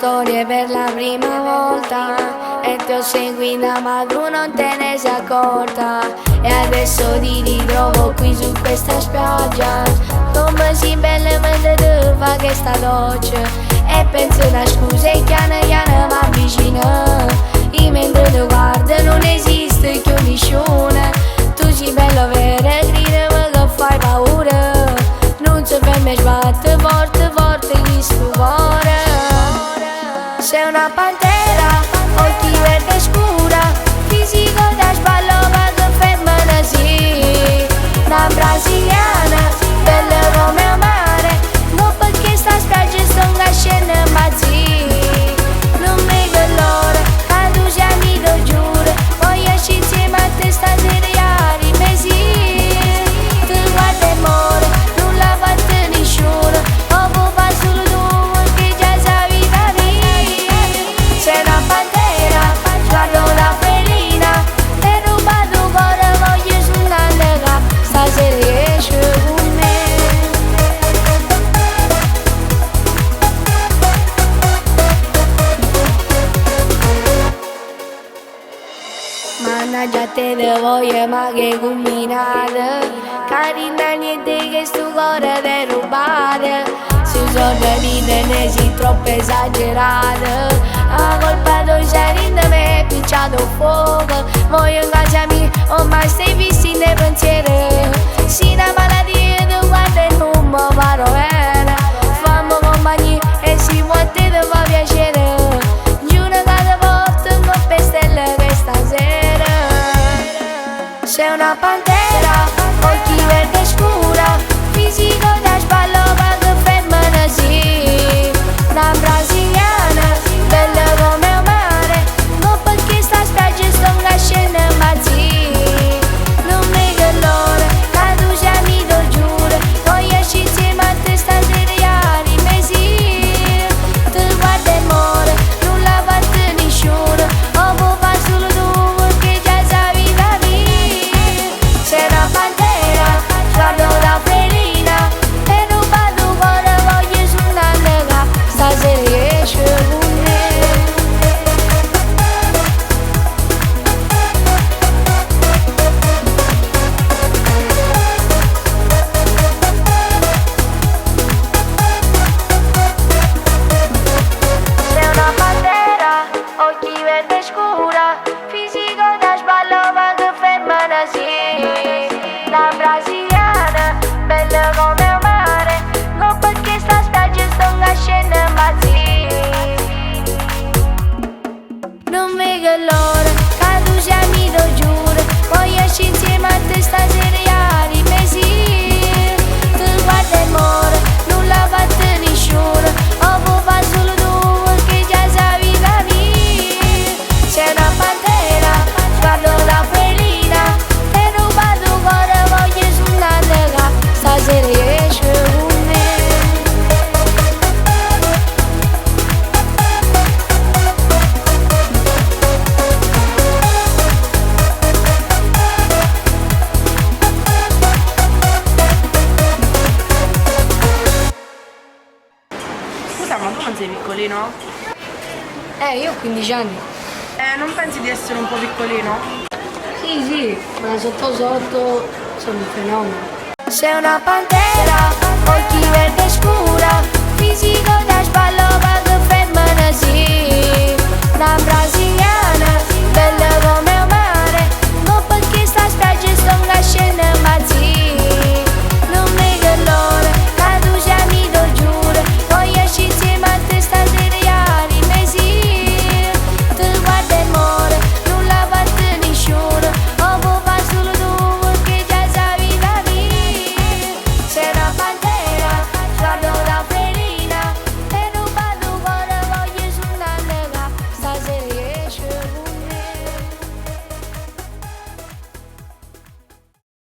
storie per la prima volta e ti ho seguita ma tu non te ne sei accorta. E adesso ti ritrovo qui su questa spiaggia, come si bella mentre tu fai questa doccia. E penso una scusa e piano piano mi avvicina, e mentre ti guardo non esiste più nessuno. Tu sei bello vero, gridami che fai paura, non si ferma e sbatte forte forte chi sto cuore. Sei una pantera, occhi verde scura, fisico da sballo che fermano sì. Una brasiliana, bella come a mare, non perché sta spiaggia sto scendendo imbazzi. Non mi che l'ora, che tu sei amico giuro, poi esci insieme a te stasera ieri mesi. Ti guarda e muore, non la fatta nessuno, o può fare solo tu perché già sai da me. Sei una pantera, guardo una felina, e ruba tu cuore, voglio suonare là, stasera riesci con me. Mannaggia te de voglia ma che combinata, carina niente che sto cuore te rubate. Se sono vite ne si troppo esagerate, la colpa tu sei da me picciato fuoco. Voglio in casa mia, ormai stai visti nei pensieri. Si una malattia tu guarda e non mi paro bene, fammi compagnia e si può te ti fa piacere. Giuro che ti porto un po' per stelle questa sera. Sei una pantera, occhi verde scura, fisico da sballo che fermano sì. Una brasiliana, bella come a mare, non perché sta spiaggia sto scendendo imbazzi. Non mi che l'ora, che tu sei amico giuro, poi esci insieme a te stasera ieri mesi. Ti guarda e muore, non la fatta nessuno, o può fare solo tu perché già sai da me. Sei una pantera, guardo la felina, e ruba tu cuore, voglio suonare là, stasera riesci con me. Sei una pantera, occhi verde scura, fisico da sballo che fermano sì. La brasiliana, bella come a mare, non perché sta spiaggia sto scendendo imbazzi. Non mi che l'ora, che tu sei amico giuro, poi esci insieme a te stasera ieri mesi. Ti guarda e muore, non la fatta nessuno, o può fare solo tu perché già sai da me. Sei una pantera, guardo la felina, e ruba tu cuore, voglio suonare là, stasera riesci con me. Scusa, ma tu non sei piccolino? Io ho 15 anni. Non pensi di essere un po' piccolino? Sì, ma sotto sotto sono un fenomeno. Sei una pantera, occhi verde scura, fisico da sballo che fermano sì. La Brasiliana